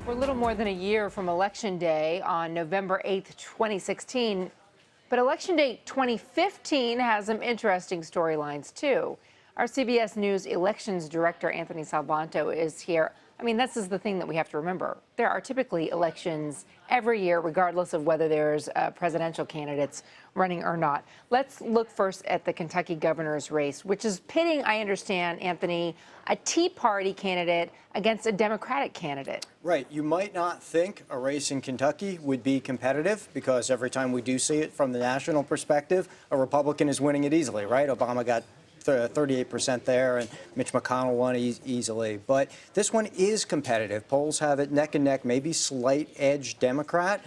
We're a little more than a year from Election Day on November 8th, 2016. But Election Day 2015 has some interesting storylines, too. Our CBS News elections director, Anthony Salvanto, is here. I mean, this is the thing that we have to remember. There are typically elections every year, regardless of whether there's presidential candidates running or not. Let's look first at the Kentucky governor's race, which is pitting, I understand, Anthony, a Tea Party candidate against a Democratic candidate. Right. You might not think a race in Kentucky would be competitive because every time we do see it from the national perspective, a Republican is winning it easily, right? Obama got 38% there, and Mitch McConnell won easily. But this one is competitive. Polls have it neck and neck, maybe slight edge Democrat,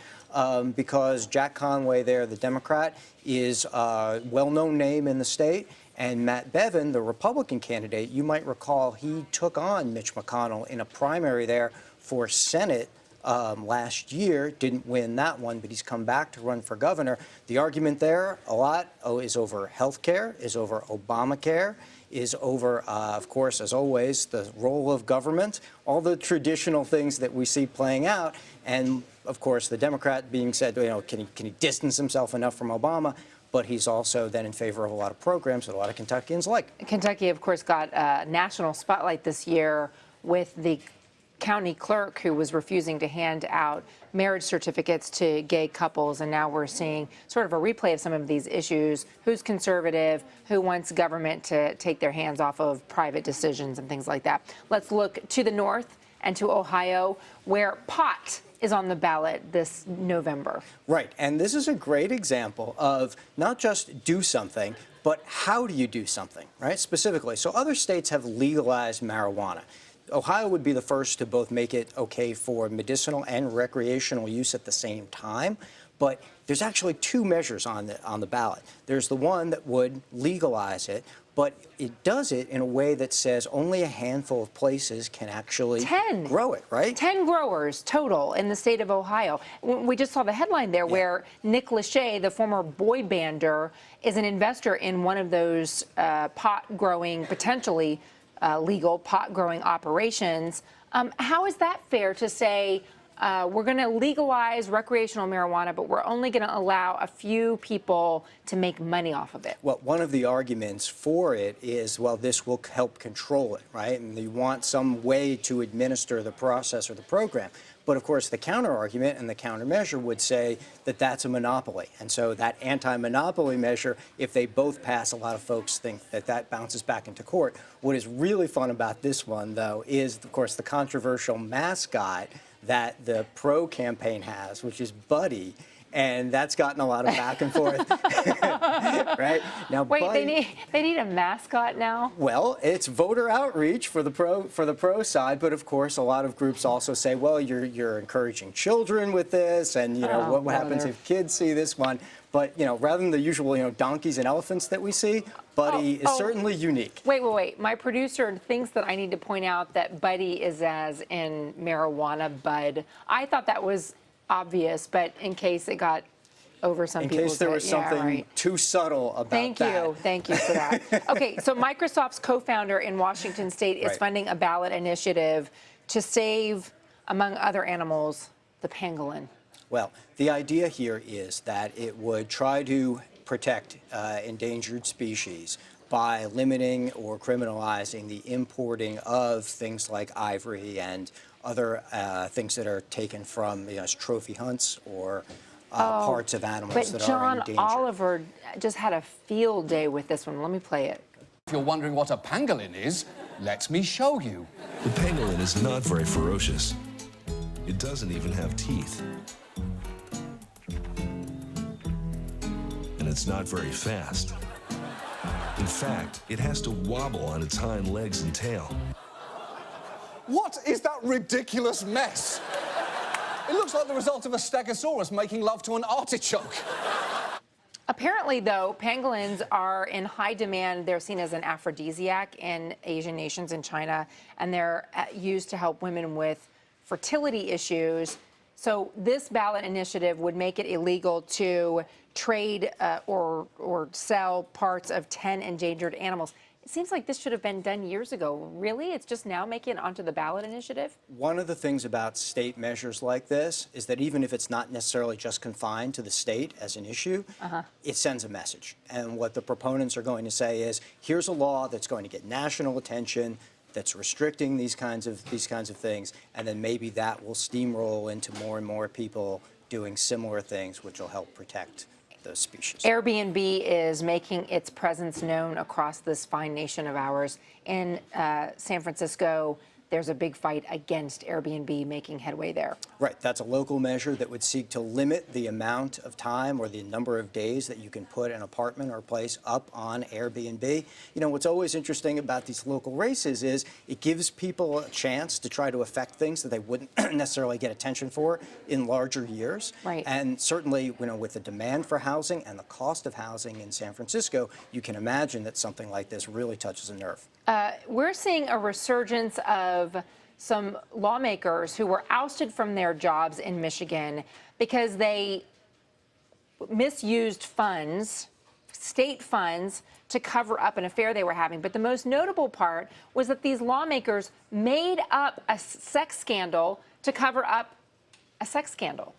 because Jack Conway there, the Democrat, is a well-known name in the state. And Matt Bevin, the Republican candidate, you might recall he took on Mitch McConnell in a primary there for Senate last year. Didn't win that one, but he's come back to run for governor. The argument there a lot is over health care, is over Obamacare, is over, of course, as always, the role of government, all the traditional things that we see playing out. And, of course, the Democrat being said, you know, can he distance himself enough from Obama? But he's also then in favor of a lot of programs that a lot of Kentuckians like. Kentucky, of course, got a national spotlight this year with the county clerk who was refusing to hand out marriage certificates to gay couples. And now we're seeing sort of a replay of some of these issues. Who's conservative? Who wants government to take their hands off of private decisions and things like that? Let's look to the north and to Ohio, where pot is on the ballot this November. Right. And this is a great example of not just do something, but how do you do something, right? Specifically. So other states have legalized marijuana. Ohio would be the first to both make it okay for medicinal and recreational use at the same time. But there's actually two measures on the ballot. There's the one that would legalize it, but it does it in a way that says only a handful of places can actually grow it, right? 10 growers total in the state of Ohio. We just saw the headline there where Nick Lachey, the former boy bander, is an investor in one of those pot growing, potentially legal pot growing operations. How is that fair to say we're going to legalize recreational marijuana, but we're only going to allow a few people to make money off of it? Well, one of the arguments for it is, well, this will help control it, right? And you want some way to administer the process or the program. But of course, the counter-argument and the countermeasure would say that that's a monopoly. And so that anti-monopoly measure, if they both pass, a lot of folks think that that bounces back into court. What is really fun about this one, though, is, of course, the controversial mascot that the pro campaign has, which is Buddy. And that's gotten a lot of back and forth, right? Now, wait, Buddy, they need a mascot now? Well, it's voter outreach for the pro side, but of course, a lot of groups also say, well, you're encouraging children with this, and you know what happens if kids see this one? But you know, rather than the usual donkeys and elephants that we see, Buddy is certainly unique. Wait. My producer thinks that I need to point out that Buddy is as in marijuana bud. I thought that was obvious, but in case it got over some people's head. In case there was something too subtle about that. Thank you for that. Okay, so Microsoft's co-founder in Washington State is funding a ballot initiative to save, among other animals, the pangolin. Well, the idea here is that it would try to protect endangered species by limiting or criminalizing the importing of things like ivory and other things that are taken from trophy hunts or parts of animals that are endangered. But John Oliver just had a field day with this one. Let me play it. If you're wondering what a pangolin is, let me show you. The pangolin is not very ferocious. It doesn't even have teeth. And it's not very fast. In fact, it has to wobble on its hind legs and tail. What is that ridiculous mess? It looks like the result of a stegosaurus making love to an artichoke. Apparently, though, pangolins are in high demand. They're seen as an aphrodisiac in Asian nations in China, and they're used to help women with fertility issues. So this ballot initiative would make it illegal to trade or sell parts of 10 endangered animals. It seems like this should have been done years ago. Really? It's just now making it onto the ballot initiative? One of the things about state measures like this is that even if it's not necessarily just confined to the state as an issue, it sends a message. And what the proponents are going to say is, here's a law that's going to get national attention, that's restricting these kinds of things, and then maybe that will steamroll into more and more people doing similar things, which will help protect those species. Airbnb is making its presence known across this fine nation of ours. In San Francisco, there's a big fight against Airbnb making headway there. Right, that's a local measure that would seek to limit the amount of time or the number of days that you can put an apartment or place up on Airbnb. You know, what's always interesting about these local races is it gives people a chance to try to affect things that they wouldn't necessarily get attention for in larger years. Right. And certainly, you know, with the demand for housing and the cost of housing in San Francisco, you can imagine that something like this really touches a nerve. We're seeing a resurgence of some lawmakers who were ousted from their jobs in Michigan because they misused funds, state funds, to cover up an affair they were having. But the most notable part was that these lawmakers made up a sex scandal to cover up a sex scandal.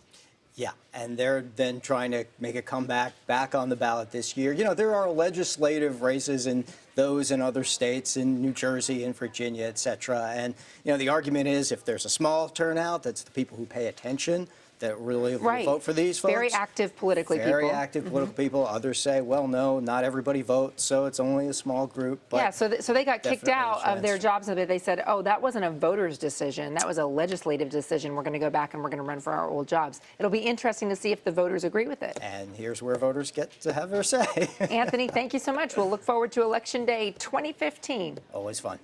Yeah, and they're then trying to make a comeback back on the ballot this year. You know, there are legislative races in those in other states, in New Jersey and Virginia, et cetera. And, you know, the argument is if there's a small turnout, that's the people who pay attention that really will vote for these folks. Very active politically Very people. active political people. Others say, well, no, not everybody votes, so it's only a small group. But yeah, so they got kicked definitely out a of their chance. jobs. They said, oh, that wasn't a voter's decision. That was a legislative decision. We're going to go back and we're going to run for our old jobs. It'll be interesting to see if the voters agree with it. And here's where voters get to have their say. Anthony, thank you so much. We'll look forward to Election Day 2015. Always fun.